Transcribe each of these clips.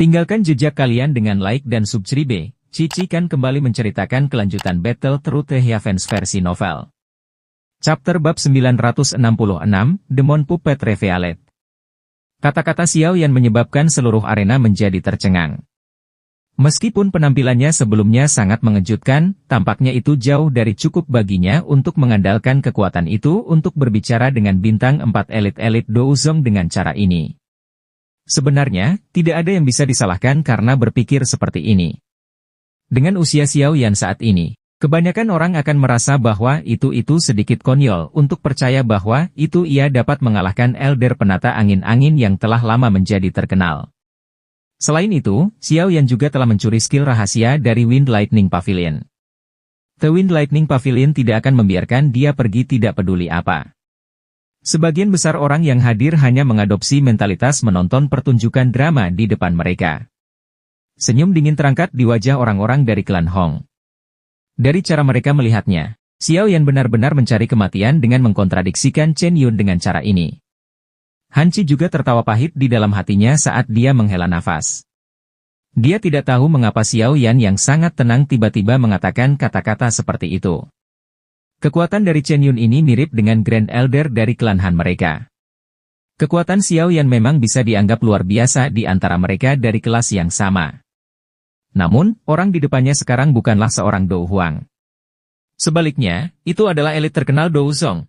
Tinggalkan jejak kalian dengan like dan subscribe. Cici kan kembali menceritakan kelanjutan Battle Through the Heavens versi novel. Chapter bab 966, Demon Puppet Revealed. Kata-kata Xiao Yan menyebabkan seluruh arena menjadi tercengang. Meskipun penampilannya sebelumnya sangat mengejutkan, tampaknya itu jauh dari cukup baginya untuk mengandalkan kekuatan itu untuk berbicara dengan bintang 4 elit-elit Douzong dengan cara ini. Sebenarnya, tidak ada yang bisa disalahkan karena berpikir seperti ini. Dengan usia Xiao Yan saat ini, kebanyakan orang akan merasa bahwa itu sedikit konyol untuk percaya bahwa itu ia dapat mengalahkan Elder penata angin-angin yang telah lama menjadi terkenal. Selain itu, Xiao Yan juga telah mencuri skill rahasia dari Wind Lightning Pavilion. The Wind Lightning Pavilion tidak akan membiarkan dia pergi tidak peduli apa. Sebagian besar orang yang hadir hanya mengadopsi mentalitas menonton pertunjukan drama di depan mereka. Senyum dingin terangkat di wajah orang-orang dari klan Hong. Dari cara mereka melihatnya, Xiao Yan benar-benar mencari kematian dengan mengkontradiksikan Chen Yun dengan cara ini. Han Qi juga tertawa pahit di dalam hatinya saat dia menghela nafas. Dia tidak tahu mengapa Xiao Yan yang sangat tenang tiba-tiba mengatakan kata-kata seperti itu. Kekuatan dari Chen Yun ini mirip dengan Grand Elder dari klan Han mereka. Kekuatan Xiao Yan memang bisa dianggap luar biasa di antara mereka dari kelas yang sama. Namun, orang di depannya sekarang bukanlah seorang Dou Huang. Sebaliknya, itu adalah elit terkenal Douzong.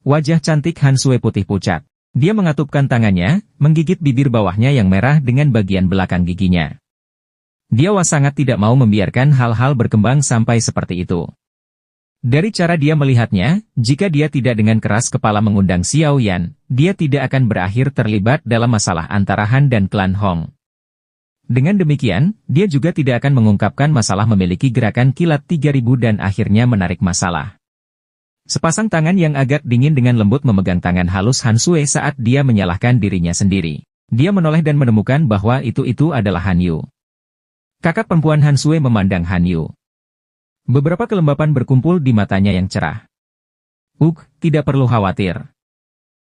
Wajah cantik Han Sui putih pucat. Dia mengatupkan tangannya, menggigit bibir bawahnya yang merah dengan bagian belakang giginya. Dia sangat tidak mau membiarkan hal-hal berkembang sampai seperti itu. Dari cara dia melihatnya, jika dia tidak dengan keras kepala mengundang Xiao Yan, dia tidak akan berakhir terlibat dalam masalah antara Han dan klan Hong. Dengan demikian, dia juga tidak akan mengungkapkan masalah memiliki gerakan kilat 3000 dan akhirnya menarik masalah. Sepasang tangan yang agak dingin dengan lembut memegang tangan halus Han Sui saat dia menyalahkan dirinya sendiri. Dia menoleh dan menemukan bahwa itu adalah Han Yu. Kakak perempuan Han Sui memandang Han Yu. Beberapa kelembapan berkumpul di matanya yang cerah. Tidak perlu khawatir.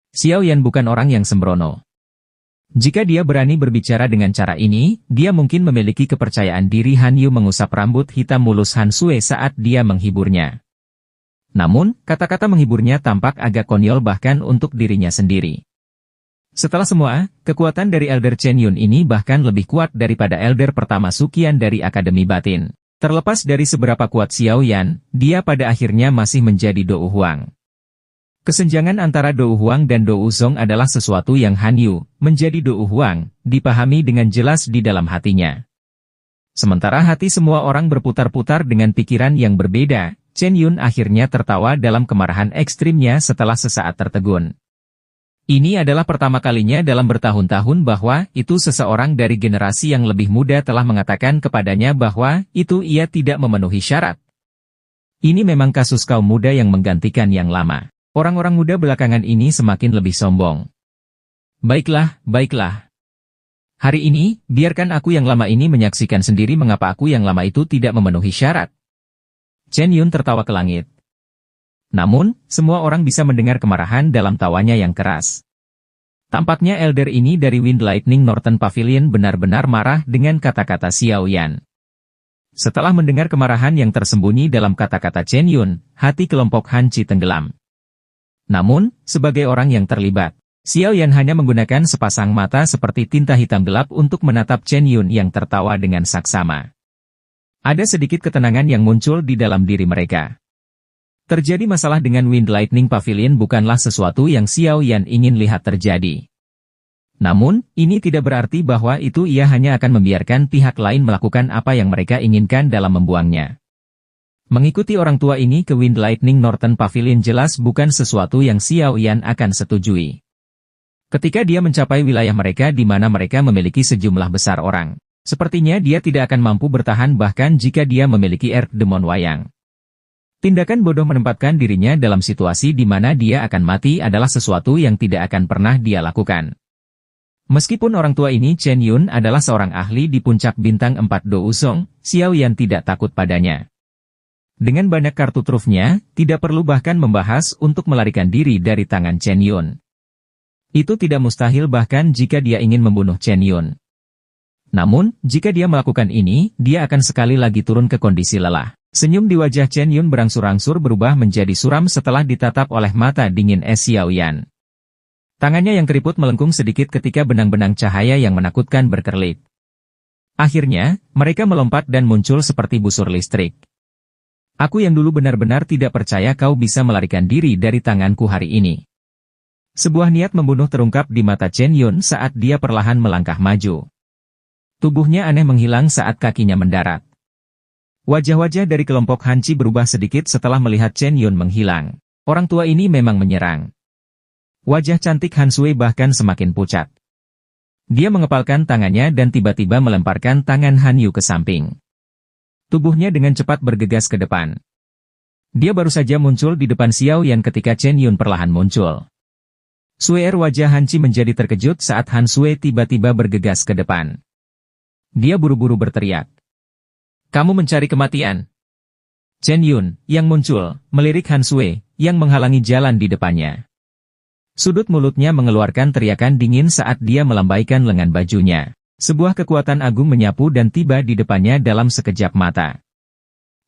Xiao Yan bukan orang yang sembrono. Jika dia berani berbicara dengan cara ini, dia mungkin memiliki kepercayaan diri. Han Yu mengusap rambut hitam mulus Han Sui saat dia menghiburnya. Namun, kata-kata menghiburnya tampak agak konyol bahkan untuk dirinya sendiri. Setelah semua, kekuatan dari Elder Chen Yun ini bahkan lebih kuat daripada Elder pertama Suqian dari Akademi Batin. Terlepas dari seberapa kuat Xiao Yan, dia pada akhirnya masih menjadi Dou Huang. Kesenjangan antara Dou Huang dan Douzong adalah sesuatu yang Han Yu, menjadi Dou Huang, dipahami dengan jelas di dalam hatinya. Sementara hati semua orang berputar-putar dengan pikiran yang berbeda, Chen Yun akhirnya tertawa dalam kemarahan ekstrimnya setelah sesaat tertegun. Ini adalah pertama kalinya dalam bertahun-tahun bahwa itu seseorang dari generasi yang lebih muda telah mengatakan kepadanya bahwa itu ia tidak memenuhi syarat. Ini memang kasus kaum muda yang menggantikan yang lama. Orang-orang muda belakangan ini semakin lebih sombong. Baiklah. Hari ini, biarkan aku yang lama ini menyaksikan sendiri mengapa aku yang lama itu tidak memenuhi syarat. Chen Yun tertawa ke langit. Namun, semua orang bisa mendengar kemarahan dalam tawanya yang keras. Tampaknya Elder ini dari Wind Lightning Northern Pavilion benar-benar marah dengan kata-kata Xiao Yan. Setelah mendengar kemarahan yang tersembunyi dalam kata-kata Chen Yun, hati kelompok Han Qi tenggelam. Namun, sebagai orang yang terlibat, Xiao Yan hanya menggunakan sepasang mata seperti tinta hitam gelap untuk menatap Chen Yun yang tertawa dengan saksama. Ada sedikit ketenangan yang muncul di dalam diri mereka. Terjadi masalah dengan Wind Lightning Pavilion bukanlah sesuatu yang Xiao Yan ingin lihat terjadi. Namun, ini tidak berarti bahwa itu ia hanya akan membiarkan pihak lain melakukan apa yang mereka inginkan dalam membuangnya. Mengikuti orang tua ini ke Wind Lightning Northern Pavilion jelas bukan sesuatu yang Xiao Yan akan setujui. Ketika dia mencapai wilayah mereka di mana mereka memiliki sejumlah besar orang, sepertinya dia tidak akan mampu bertahan bahkan jika dia memiliki Earth Demon Wayang. Tindakan bodoh menempatkan dirinya dalam situasi di mana dia akan mati adalah sesuatu yang tidak akan pernah dia lakukan. Meskipun orang tua ini Chen Yun adalah seorang ahli di puncak bintang 4 Douzong, Xiao Yan tidak takut padanya. Dengan banyak kartu trufnya, tidak perlu bahkan membahas untuk melarikan diri dari tangan Chen Yun. Itu tidak mustahil bahkan jika dia ingin membunuh Chen Yun. Namun, jika dia melakukan ini, dia akan sekali lagi turun ke kondisi lelah. Senyum di wajah Chen Yun berangsur-angsur berubah menjadi suram setelah ditatap oleh mata dingin Xiaoyan. Tangannya yang keriput melengkung sedikit ketika benang-benang cahaya yang menakutkan berkerlip. Akhirnya, mereka melompat dan muncul seperti busur listrik. Aku yang dulu benar-benar tidak percaya kau bisa melarikan diri dari tanganku hari ini. Sebuah niat membunuh terungkap di mata Chen Yun saat dia perlahan melangkah maju. Tubuhnya aneh menghilang saat kakinya mendarat. Wajah-wajah dari kelompok Hanci berubah sedikit setelah melihat Chen Yun menghilang. Orang tua ini memang menyerang. Wajah cantik Han Sui bahkan semakin pucat. Dia mengepalkan tangannya dan tiba-tiba melemparkan tangan Han Yu ke samping. Tubuhnya dengan cepat bergegas ke depan. Dia baru saja muncul di depan Xiao Yan ketika Chen Yun perlahan muncul. Suer wajah Hanci menjadi terkejut saat Han Sui tiba-tiba bergegas ke depan. Dia buru-buru berteriak. Kamu mencari kematian. Chen Yun, yang muncul, melirik Han Sui, yang menghalangi jalan di depannya. Sudut mulutnya mengeluarkan teriakan dingin saat dia melambaikan lengan bajunya. Sebuah kekuatan agung menyapu dan tiba di depannya dalam sekejap mata.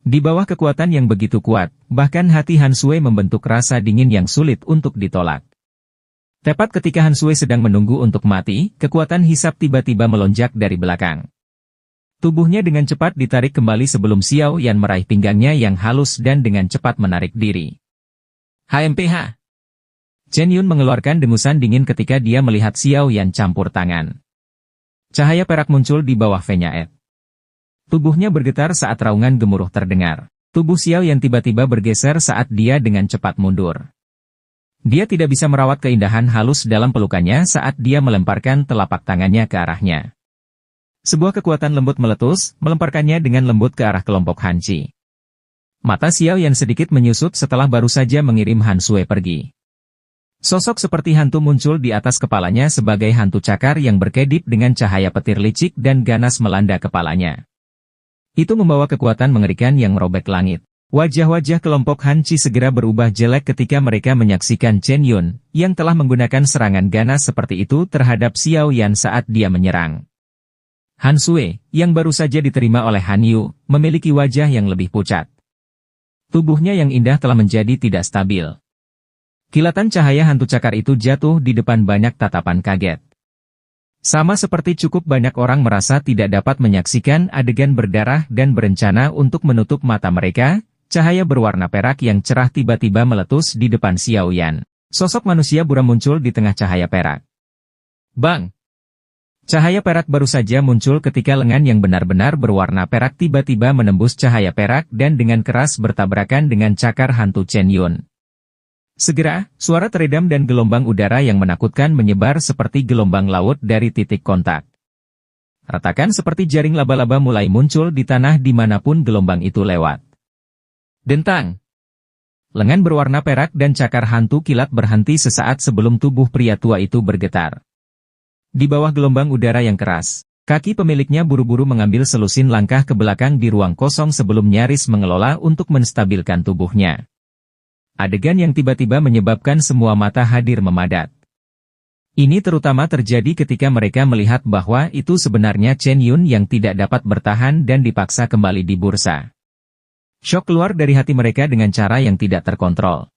Di bawah kekuatan yang begitu kuat, bahkan hati Han Sui membentuk rasa dingin yang sulit untuk ditolak. Tepat ketika Han Sui sedang menunggu untuk mati, kekuatan hisap tiba-tiba melonjak dari belakang. Tubuhnya dengan cepat ditarik kembali sebelum Xiao Yan meraih pinggangnya yang halus dan dengan cepat menarik diri. HMPH. Chen Yun mengeluarkan dengusan dingin ketika dia melihat Xiao Yan campur tangan. Cahaya perak muncul di bawah V-nya Ed. Tubuhnya bergetar saat raungan gemuruh terdengar. Tubuh Xiao Yan tiba-tiba bergeser saat dia dengan cepat mundur. Dia tidak bisa merawat keindahan halus dalam pelukannya saat dia melemparkan telapak tangannya ke arahnya. Sebuah kekuatan lembut meletus, melemparkannya dengan lembut ke arah kelompok Hanci. Mata Xiao Yan sedikit menyusut setelah baru saja mengirim Han Sui pergi. Sosok seperti hantu muncul di atas kepalanya sebagai hantu cakar yang berkedip dengan cahaya petir licik dan ganas melanda kepalanya. Itu membawa kekuatan mengerikan yang merobek langit. Wajah-wajah kelompok Hanci segera berubah jelek ketika mereka menyaksikan Chen Yun, yang telah menggunakan serangan ganas seperti itu terhadap Xiao Yan saat dia menyerang. Han Sui, yang baru saja diterima oleh Han Yu, memiliki wajah yang lebih pucat. Tubuhnya yang indah telah menjadi tidak stabil. Kilatan cahaya hantu cakar itu jatuh di depan banyak tatapan kaget. Sama seperti cukup banyak orang merasa tidak dapat menyaksikan adegan berdarah dan berencana untuk menutup mata mereka, cahaya berwarna perak yang cerah tiba-tiba meletus di depan Xiao Yan. Sosok manusia buram muncul di tengah cahaya perak. Bang! Cahaya perak baru saja muncul ketika lengan yang benar-benar berwarna perak tiba-tiba menembus cahaya perak dan dengan keras bertabrakan dengan cakar hantu Chen Yun. Segera, suara teredam dan gelombang udara yang menakutkan menyebar seperti gelombang laut dari titik kontak. Retakan seperti jaring laba-laba mulai muncul di tanah dimanapun gelombang itu lewat. Dentang! Lengan berwarna perak dan cakar hantu kilat berhenti sesaat sebelum tubuh pria tua itu bergetar. Di bawah gelombang udara yang keras, kaki pemiliknya buru-buru mengambil selusin langkah ke belakang di ruang kosong sebelum nyaris mengelola untuk menstabilkan tubuhnya. Adegan yang tiba-tiba menyebabkan semua mata hadir memadat. Ini terutama terjadi ketika mereka melihat bahwa itu sebenarnya Chen Yun yang tidak dapat bertahan dan dipaksa kembali di bursa. Syok keluar dari hati mereka dengan cara yang tidak terkontrol.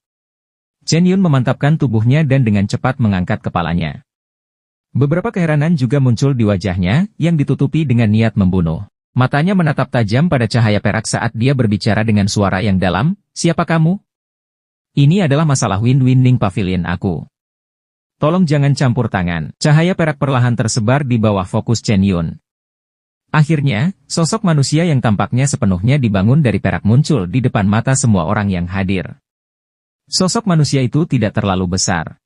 Chen Yun memantapkan tubuhnya dan dengan cepat mengangkat kepalanya. Beberapa keheranan juga muncul di wajahnya, yang ditutupi dengan niat membunuh. Matanya menatap tajam pada cahaya perak saat dia berbicara dengan suara yang dalam, "Siapa kamu? Ini adalah masalah Win-Winning Pavilion aku. Tolong jangan campur tangan." Cahaya perak perlahan tersebar di bawah fokus Chen Yun. Akhirnya, sosok manusia yang tampaknya sepenuhnya dibangun dari perak muncul di depan mata semua orang yang hadir. Sosok manusia itu tidak terlalu besar.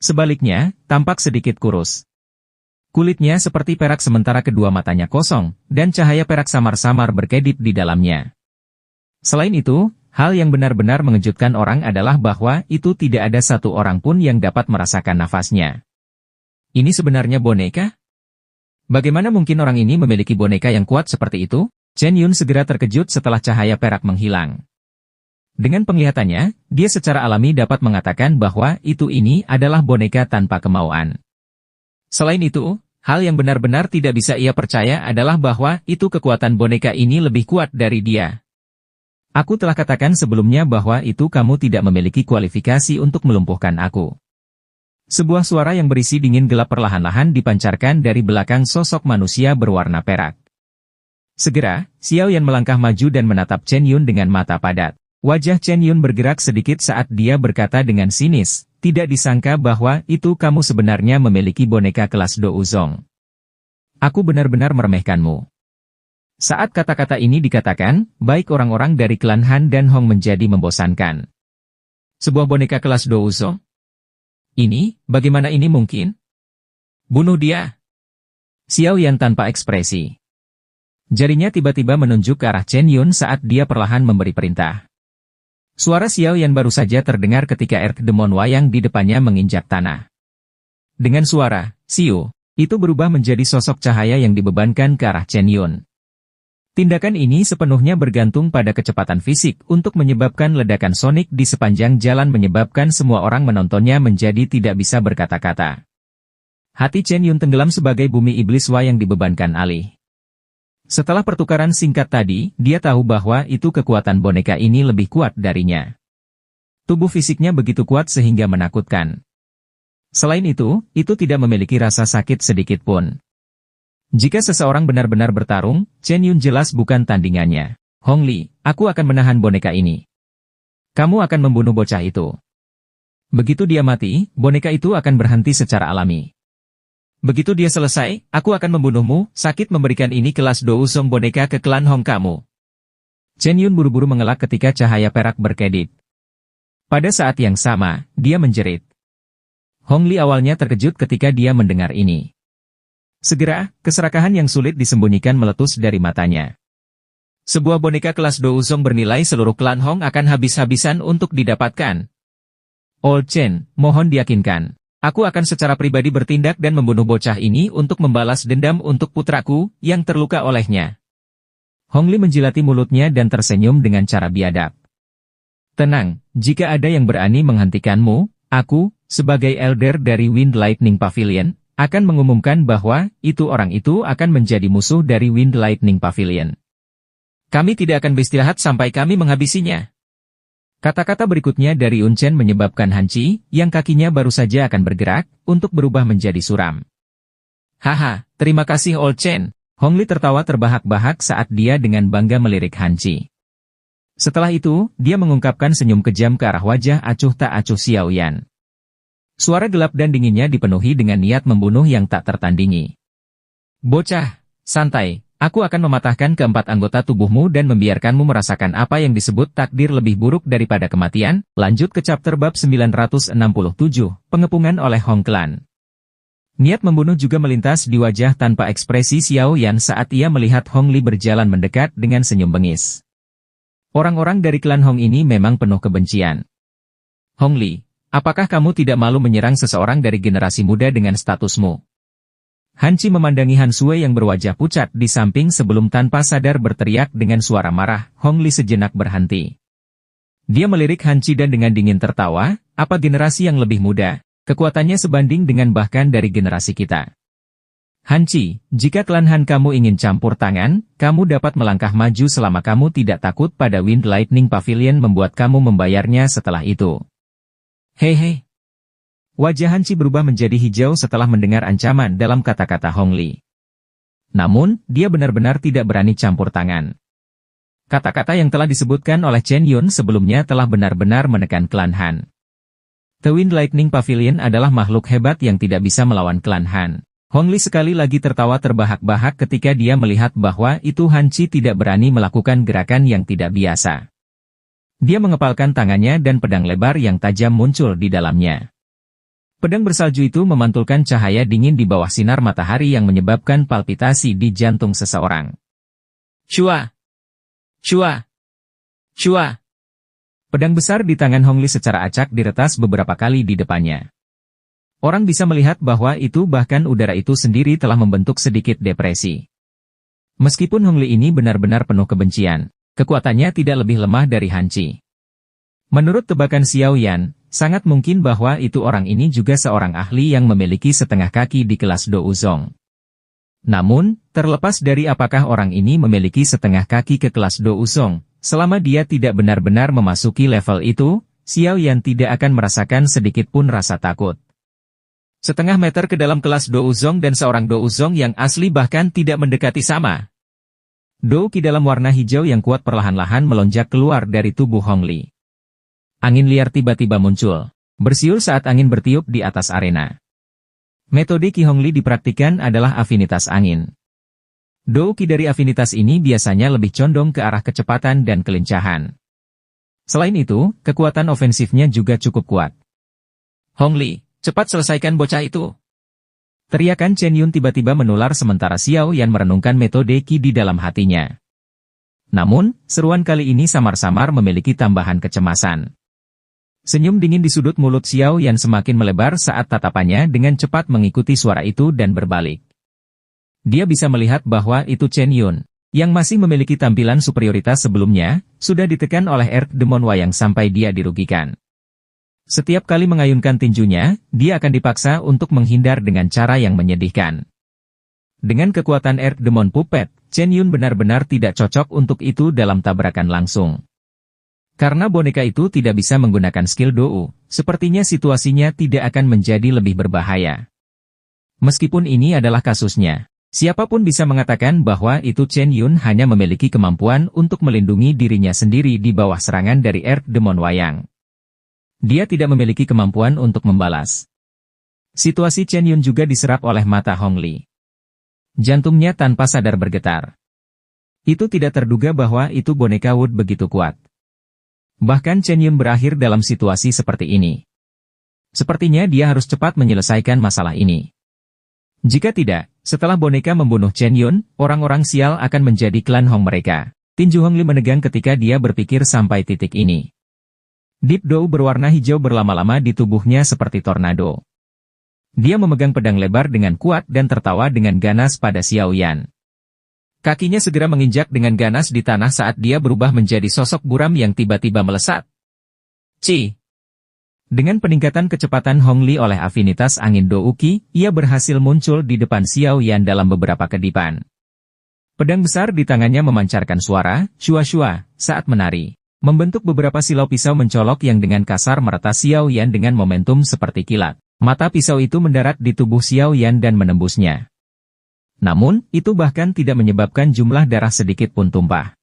Sebaliknya, tampak sedikit kurus. Kulitnya seperti perak sementara kedua matanya kosong, dan cahaya perak samar-samar berkedip di dalamnya. Selain itu, hal yang benar-benar mengejutkan orang adalah bahwa itu tidak ada satu orang pun yang dapat merasakan nafasnya. Ini sebenarnya boneka? Bagaimana mungkin orang ini memiliki boneka yang kuat seperti itu? Chen Yun segera terkejut setelah cahaya perak menghilang. Dengan penglihatannya, dia secara alami dapat mengatakan bahwa ini adalah boneka tanpa kemauan. Selain itu, Hal yang benar-benar tidak bisa ia percaya adalah bahwa itu kekuatan boneka ini lebih kuat dari dia. Aku telah katakan sebelumnya bahwa itu kamu tidak memiliki kualifikasi untuk melumpuhkan aku. Sebuah suara yang berisi dingin gelap perlahan-lahan dipancarkan dari belakang sosok manusia berwarna perak. Segera, Xiao Yan melangkah maju dan menatap Chen Yun dengan mata padat. Wajah Chen Yun bergerak sedikit saat dia berkata dengan sinis, tidak disangka bahwa itu kamu sebenarnya memiliki boneka kelas Douzong. Aku benar-benar meremehkanmu. Saat kata-kata ini dikatakan, baik orang-orang dari klan Han dan Hong menjadi membosankan. Sebuah boneka kelas Douzong? Ini, bagaimana ini mungkin? Bunuh dia. Xiao Yan tanpa ekspresi. Jarinya tiba-tiba menunjuk ke arah Chen Yun saat dia perlahan memberi perintah. Suara Xiao Yan baru saja terdengar ketika Demon Wayang di depannya menginjak tanah. Dengan suara, Xiu, itu berubah menjadi sosok cahaya yang dibebankan ke arah Chen Yun. Tindakan ini sepenuhnya bergantung pada kecepatan fisik untuk menyebabkan ledakan sonik di sepanjang jalan menyebabkan semua orang menontonnya menjadi tidak bisa berkata-kata. Hati Chen Yun tenggelam sebagai bumi iblis yang dibebankan alih. Setelah pertukaran singkat tadi, dia tahu bahwa itu kekuatan boneka ini lebih kuat darinya. Tubuh fisiknya begitu kuat sehingga menakutkan. Selain itu tidak memiliki rasa sakit sedikit pun. Jika seseorang benar-benar bertarung, Chen Yun jelas bukan tandingannya. Hong Li, aku akan menahan boneka ini. Kamu akan membunuh bocah itu. Begitu dia mati, boneka itu akan berhenti secara alami. Begitu dia selesai, aku akan membunuhmu, sakit memberikan ini kelas Douzong boneka ke klan Hong kamu. Chen Yun buru-buru mengelak ketika cahaya perak berkedip. Pada saat yang sama, dia menjerit. Hong Li awalnya terkejut ketika dia mendengar ini. Segera, keserakahan yang sulit disembunyikan meletus dari matanya. Sebuah boneka kelas Douzong bernilai seluruh klan Hong akan habis-habisan untuk didapatkan. Old Chen, mohon diyakinkan. Aku akan secara pribadi bertindak dan membunuh bocah ini untuk membalas dendam untuk putraku yang terluka olehnya. Hong Li menjilati mulutnya dan tersenyum dengan cara biadab. Tenang, jika ada yang berani menghentikanmu, aku, sebagai elder dari Wind Lightning Pavilion, akan mengumumkan bahwa orang itu akan menjadi musuh dari Wind Lightning Pavilion. Kami tidak akan beristirahat sampai kami menghabisinya. Kata-kata berikutnya dari Yun Chen menyebabkan Han Qi, yang kakinya baru saja akan bergerak, untuk berubah menjadi suram. Haha, terima kasih Old Chen. Hong Li tertawa terbahak-bahak saat dia dengan bangga melirik Han Qi. Setelah itu, dia mengungkapkan senyum kejam ke arah wajah acuh tak acuh Xiao Yan. Suara gelap dan dinginnya dipenuhi dengan niat membunuh yang tak tertandingi. Bocah, santai. Aku akan mematahkan keempat anggota tubuhmu dan membiarkanmu merasakan apa yang disebut takdir lebih buruk daripada kematian. Lanjut ke chapter bab 967, pengepungan oleh Hong Clan. Niat membunuh juga melintas di wajah tanpa ekspresi Xiao Yan saat ia melihat Hong Li berjalan mendekat dengan senyum bengis. Orang-orang dari klan Hong ini memang penuh kebencian. Hong Li, apakah kamu tidak malu menyerang seseorang dari generasi muda dengan statusmu? Han Qi memandangi Han Sui yang berwajah pucat di samping sebelum tanpa sadar berteriak dengan suara marah. Hong Li sejenak berhenti. Dia melirik Han Qi dan dengan dingin tertawa, apa generasi yang lebih muda? Kekuatannya sebanding dengan bahkan dari generasi kita. Han Qi, jika klan Han kamu ingin campur tangan, kamu dapat melangkah maju selama kamu tidak takut pada Wind Lightning Pavilion membuat kamu membayarnya setelah itu. Hehe. Wajah Han Qi berubah menjadi hijau setelah mendengar ancaman dalam kata-kata Hong Li. Namun, dia benar-benar tidak berani campur tangan. Kata-kata yang telah disebutkan oleh Chen Yun sebelumnya telah benar-benar menekan klan Han. The Wind Lightning Pavilion adalah makhluk hebat yang tidak bisa melawan klan Han. Hong Li sekali lagi tertawa terbahak-bahak ketika dia melihat bahwa itu Han Qi tidak berani melakukan gerakan yang tidak biasa. Dia mengepalkan tangannya dan pedang lebar yang tajam muncul di dalamnya. Pedang bersalju itu memantulkan cahaya dingin di bawah sinar matahari yang menyebabkan palpitasi di jantung seseorang. Shua! Shua! Shua! Pedang besar di tangan Hong Li secara acak diretas beberapa kali di depannya. Orang bisa melihat bahwa itu bahkan udara itu sendiri telah membentuk sedikit depresi. Meskipun Hong Li ini benar-benar penuh kebencian, kekuatannya tidak lebih lemah dari Han Qi. Menurut tebakan Xiao Yan, sangat mungkin bahwa itu orang ini juga seorang ahli yang memiliki setengah kaki di kelas Douzong. Namun, terlepas dari apakah orang ini memiliki setengah kaki ke kelas Do Usong, selama dia tidak benar-benar memasuki level itu, Xiao Yan tidak akan merasakan sedikit pun rasa takut. Setengah meter ke dalam kelas Do Uzong dan seorang Do Uzong yang asli bahkan tidak mendekati sama. Do Qi dalam warna hijau yang kuat perlahan-lahan melonjak keluar dari tubuh Hong Li. Angin liar tiba-tiba muncul, bersiul saat angin bertiup di atas arena. Metode Qi Hong Li dipraktikkan adalah afinitas angin. Do Qi dari afinitas ini biasanya lebih condong ke arah kecepatan dan kelincahan. Selain itu, kekuatan ofensifnya juga cukup kuat. Hong Li, cepat selesaikan bocah itu. Teriakan Chen Yun tiba-tiba menular sementara Xiao Yan merenungkan metode Qi di dalam hatinya. Namun, seruan kali ini samar-samar memiliki tambahan kecemasan. Senyum dingin di sudut mulut Xiao Yan semakin melebar saat tatapannya dengan cepat mengikuti suara itu dan berbalik. Dia bisa melihat bahwa itu Chen Yun, yang masih memiliki tampilan superioritas sebelumnya, sudah ditekan oleh Earth Demon Wayang sampai dia dirugikan. Setiap kali mengayunkan tinjunya, dia akan dipaksa untuk menghindar dengan cara yang menyedihkan. Dengan kekuatan Earth Demon Puppet, Chen Yun benar-benar tidak cocok untuk itu dalam tabrakan langsung. Karena boneka itu tidak bisa menggunakan skill Dou, sepertinya situasinya tidak akan menjadi lebih berbahaya. Meskipun ini adalah kasusnya, siapapun bisa mengatakan bahwa itu Chen Yun hanya memiliki kemampuan untuk melindungi dirinya sendiri di bawah serangan dari Earth Demon Wayang. Dia tidak memiliki kemampuan untuk membalas. Situasi Chen Yun juga diserap oleh mata Hong Li. Jantungnya tanpa sadar bergetar. Itu tidak terduga bahwa itu boneka Wood begitu kuat. Bahkan Chen Yun berakhir dalam situasi seperti ini. Sepertinya dia harus cepat menyelesaikan masalah ini. Jika tidak, setelah boneka membunuh Chen Yun, orang-orang sial akan menjadi klan Hong mereka. Tinju Hong Li menegang ketika dia berpikir sampai titik ini. Deep Dou berwarna hijau berlama-lama di tubuhnya seperti tornado. Dia memegang pedang lebar dengan kuat dan tertawa dengan ganas pada Xiao Yan. Kakinya segera menginjak dengan ganas di tanah saat dia berubah menjadi sosok buram yang tiba-tiba melesat. Ci! Dengan peningkatan kecepatan Hong Li oleh afinitas angin Dou Qi, ia berhasil muncul di depan Xiao Yan dalam beberapa kedipan. Pedang besar di tangannya memancarkan suara, shua-shua, saat menari. Membentuk beberapa silau pisau mencolok yang dengan kasar meretas Xiao Yan dengan momentum seperti kilat. Mata pisau itu mendarat di tubuh Xiao Yan dan menembusnya. Namun, itu bahkan tidak menyebabkan jumlah darah sedikit pun tumpah.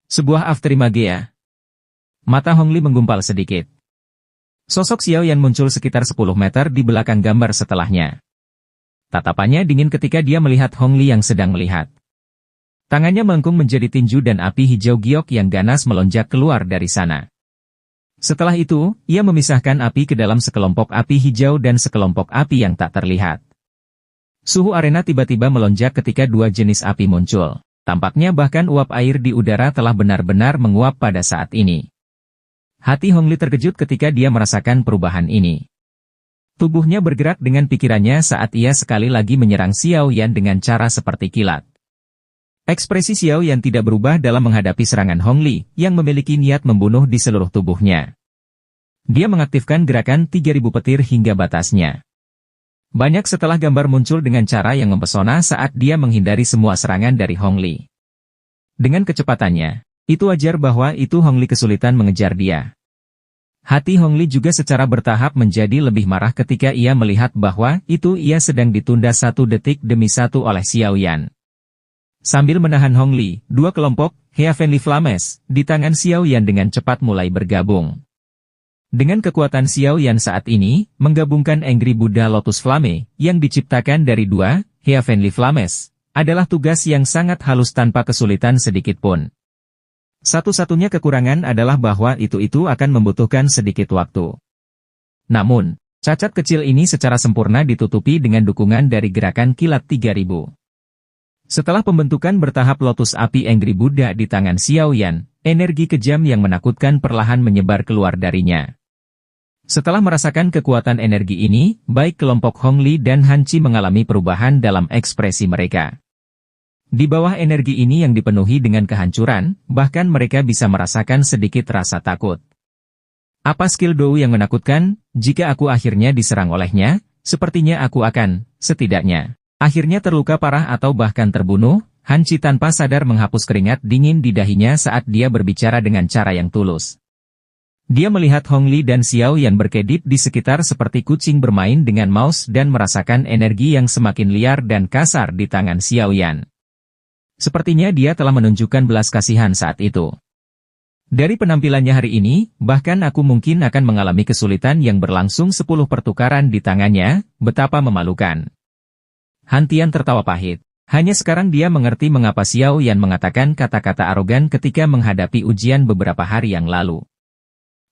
Sebuah afterimagea. Mata Hong Li menggumpal sedikit. Sosok Xiao Yan muncul sekitar 10 meter di belakang gambar setelahnya. Tatapannya dingin ketika dia melihat Hong Li yang sedang melihat. Tangannya melengkung menjadi tinju dan api hijau giok yang ganas melonjak keluar dari sana. Setelah itu, ia memisahkan api ke dalam sekelompok api hijau dan sekelompok api yang tak terlihat. Suhu arena tiba-tiba melonjak ketika dua jenis api muncul. Tampaknya bahkan uap air di udara telah benar-benar menguap pada saat ini. Hati Hong Li terkejut ketika dia merasakan perubahan ini. Tubuhnya bergerak dengan pikirannya saat ia sekali lagi menyerang Xiao Yan dengan cara seperti kilat. Ekspresi Xiao Yan tidak berubah dalam menghadapi serangan Hong Li, yang memiliki niat membunuh di seluruh tubuhnya. Dia mengaktifkan gerakan 3000 petir hingga batasnya. Banyak setelah gambar muncul dengan cara yang mempesona saat dia menghindari semua serangan dari Hong Li. Dengan kecepatannya, itu wajar bahwa itu Hong Li kesulitan mengejar dia. Hati Hong Li juga secara bertahap menjadi lebih marah ketika ia melihat bahwa itu ia sedang ditunda 1 detik demi 1 oleh Xiao Yan. Sambil menahan Hong Li, dua kelompok, Heavenly Flames, di tangan Xiao Yan dengan cepat mulai bergabung. Dengan kekuatan Xiao Yan saat ini, menggabungkan Angry Buddha Lotus Flame, yang diciptakan dari dua, Heavenly Flames, adalah tugas yang sangat halus tanpa kesulitan sedikit pun. Satu-satunya kekurangan adalah bahwa itu akan membutuhkan sedikit waktu. Namun, cacat kecil ini secara sempurna ditutupi dengan dukungan dari gerakan kilat 3000. Setelah pembentukan bertahap Lotus Api Angry Buddha di tangan Xiao Yan, energi kejam yang menakutkan perlahan menyebar keluar darinya. Setelah merasakan kekuatan energi ini, baik kelompok Hong Li dan Han Chi mengalami perubahan dalam ekspresi mereka. Di bawah energi ini yang dipenuhi dengan kehancuran, bahkan mereka bisa merasakan sedikit rasa takut. Apa skill Dou yang menakutkan? Jika aku akhirnya diserang olehnya, sepertinya aku akan, setidaknya, Akhirnya terluka parah atau bahkan terbunuh, Han Chi tanpa sadar menghapus keringat dingin di dahinya saat dia berbicara dengan cara yang tulus. Dia melihat Hong Li dan Xiao Yan berkedip di sekitar seperti kucing bermain dengan mouse dan merasakan energi yang semakin liar dan kasar di tangan Xiao Yan. Sepertinya dia telah menunjukkan belas kasihan saat itu. Dari penampilannya hari ini, bahkan aku mungkin akan mengalami kesulitan yang berlangsung 10 pertukaran di tangannya, betapa memalukan. Han Tian tertawa pahit. Hanya sekarang dia mengerti mengapa Xiao Yan mengatakan kata-kata arogan ketika menghadapi ujian beberapa hari yang lalu.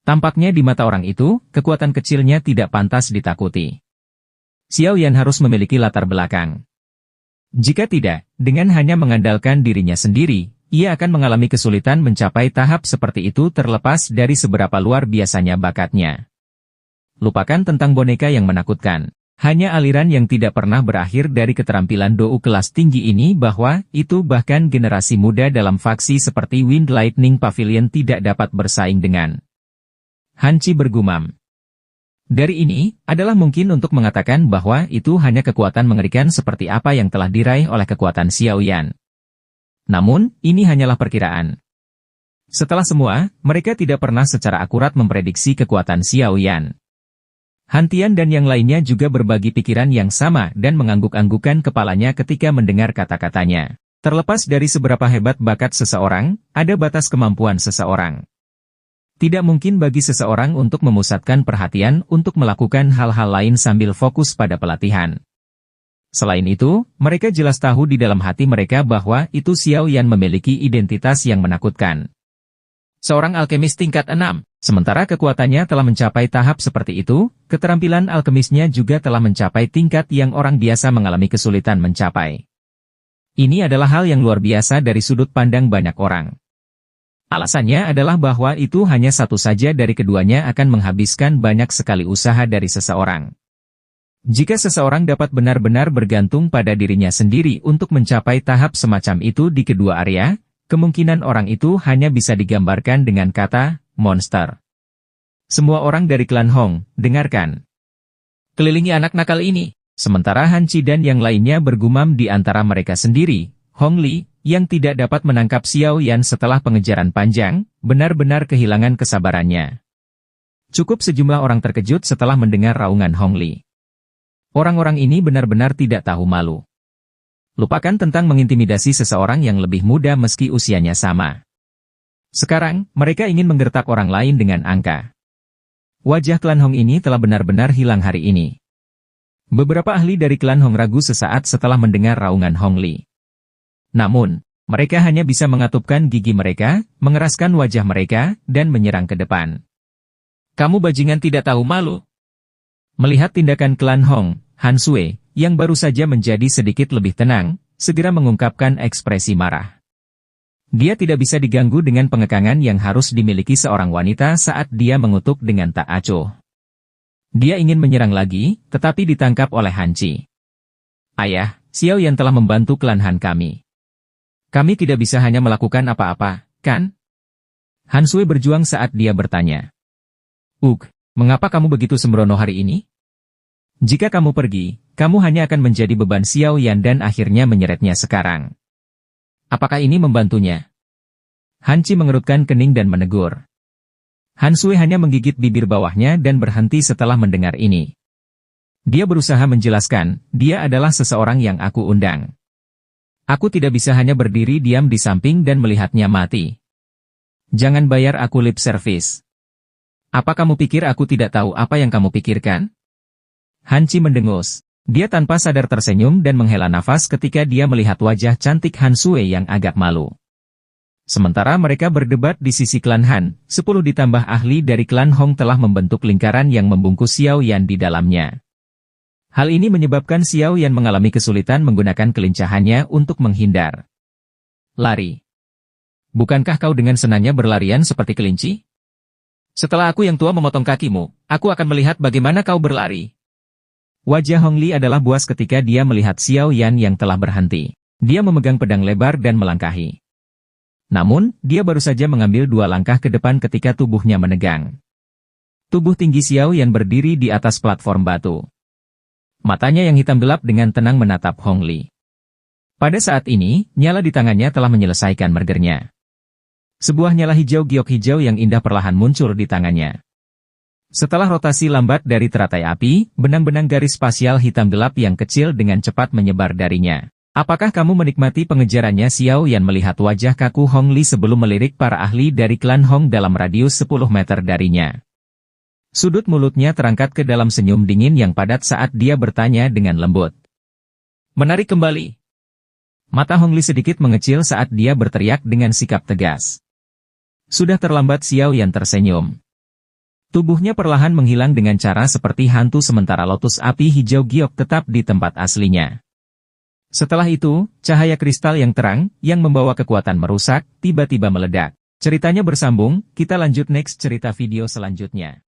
Tampaknya di mata orang itu, kekuatan kecilnya tidak pantas ditakuti. Xiao Yan harus memiliki latar belakang. Jika tidak, dengan hanya mengandalkan dirinya sendiri, ia akan mengalami kesulitan mencapai tahap seperti itu terlepas dari seberapa luar biasanya bakatnya. Lupakan tentang boneka yang menakutkan. Hanya aliran yang tidak pernah berakhir dari keterampilan Dou kelas tinggi ini bahwa itu bahkan generasi muda dalam faksi seperti Wind Lightning Pavilion tidak dapat bersaing dengan. Han Chi bergumam. Dari ini, adalah mungkin untuk mengatakan bahwa itu hanya kekuatan mengerikan seperti apa yang telah diraih oleh kekuatan Xiao Yan. Namun, ini hanyalah perkiraan. Setelah semua, mereka tidak pernah secara akurat memprediksi kekuatan Xiao Yan. Han Tian dan yang lainnya juga berbagi pikiran yang sama dan mengangguk-anggukan kepalanya ketika mendengar kata-katanya. Terlepas dari seberapa hebat bakat seseorang, ada batas kemampuan seseorang. Tidak mungkin bagi seseorang untuk memusatkan perhatian untuk melakukan hal-hal lain sambil fokus pada pelatihan. Selain itu, mereka jelas tahu di dalam hati mereka bahwa itu Xiao Yan memiliki identitas yang menakutkan. Seorang alkemis tingkat 6, sementara kekuatannya telah mencapai tahap seperti itu, keterampilan alkemisnya juga telah mencapai tingkat yang orang biasa mengalami kesulitan mencapai. Ini adalah hal yang luar biasa dari sudut pandang banyak orang. Alasannya adalah bahwa itu hanya satu saja dari keduanya akan menghabiskan banyak sekali usaha dari seseorang. Jika seseorang dapat benar-benar bergantung pada dirinya sendiri untuk mencapai tahap semacam itu di kedua area, kemungkinan orang itu hanya bisa digambarkan dengan kata, monster. Semua orang dari klan Hong, dengarkan. Kelilingi anak nakal ini. Sementara Han Chi dan yang lainnya bergumam di antara mereka sendiri, Hong Li, yang tidak dapat menangkap Xiao Yan setelah pengejaran panjang, benar-benar kehilangan kesabarannya. Cukup sejumlah orang terkejut setelah mendengar raungan Hong Li. Orang-orang ini benar-benar tidak tahu malu. Lupakan tentang mengintimidasi seseorang yang lebih muda meski usianya sama. Sekarang, mereka ingin menggertak orang lain dengan angka. Wajah klan Hong ini telah benar-benar hilang hari ini. Beberapa ahli dari klan Hong ragu sesaat setelah mendengar raungan Hong Li. Namun, mereka hanya bisa mengatupkan gigi mereka, mengeraskan wajah mereka, dan menyerang ke depan. Kamu bajingan tidak tahu malu. Melihat tindakan klan Hong, Han Sui, yang baru saja menjadi sedikit lebih tenang, segera mengungkapkan ekspresi marah. Dia tidak bisa diganggu dengan pengekangan yang harus dimiliki seorang wanita saat dia mengutuk dengan tak acuh. Dia ingin menyerang lagi, tetapi ditangkap oleh Han Chi. Ayah, Xiao Yan telah membantu klan Han kami. Kami tidak bisa hanya melakukan apa-apa, kan? Han Sui berjuang saat dia bertanya. Mengapa kamu begitu sembrono hari ini? Jika kamu pergi, kamu hanya akan menjadi beban Xiao Yan dan akhirnya menyeretnya sekarang. Apakah ini membantunya? Han Chi mengerutkan kening dan menegur. Han Sui hanya menggigit bibir bawahnya dan berhenti setelah mendengar ini. Dia berusaha menjelaskan, dia adalah seseorang yang aku undang. Aku tidak bisa hanya berdiri diam di samping dan melihatnya mati. Jangan bayar aku lip service. Apa kamu pikir aku tidak tahu apa yang kamu pikirkan? Han Chi mendengus. Dia tanpa sadar tersenyum dan menghela nafas ketika dia melihat wajah cantik Han Sui yang agak malu. Sementara mereka berdebat di sisi klan Han, 10 ditambah ahli dari klan Hong telah membentuk lingkaran yang membungkus Xiao Yan di dalamnya. Hal ini menyebabkan Xiao Yan mengalami kesulitan menggunakan kelincahannya untuk menghindar. Lari. Bukankah kau dengan senangnya berlarian seperti kelinci? Setelah aku yang tua memotong kakimu, aku akan melihat bagaimana kau berlari. Wajah Hong Li adalah buas ketika dia melihat Xiao Yan yang telah berhenti. Dia memegang pedang lebar dan melangkahi. Namun, dia baru saja mengambil 2 langkah ke depan ketika tubuhnya menegang. Tubuh tinggi Xiao Yan berdiri di atas platform batu. Matanya yang hitam gelap dengan tenang menatap Hong Li. Pada saat ini, nyala di tangannya telah menyelesaikan mergernya. Sebuah nyala hijau giok hijau yang indah perlahan muncul di tangannya. Setelah rotasi lambat dari teratai api, benang-benang garis spasial hitam gelap yang kecil dengan cepat menyebar darinya. Apakah kamu menikmati pengejarannya? Xiao Yan melihat wajah kaku Hong Li sebelum melirik para ahli dari klan Hong dalam radius 10 meter darinya. Sudut mulutnya terangkat ke dalam senyum dingin yang padat saat dia bertanya dengan lembut. Menarik kembali. Mata Hong Li sedikit mengecil saat dia berteriak dengan sikap tegas. Sudah terlambat. Xiao Yan tersenyum. Tubuhnya perlahan menghilang dengan cara seperti hantu sementara lotus api hijau giok tetap di tempat aslinya. Setelah itu, cahaya kristal yang terang, yang membawa kekuatan merusak, tiba-tiba meledak. Ceritanya bersambung, kita lanjut next cerita video selanjutnya.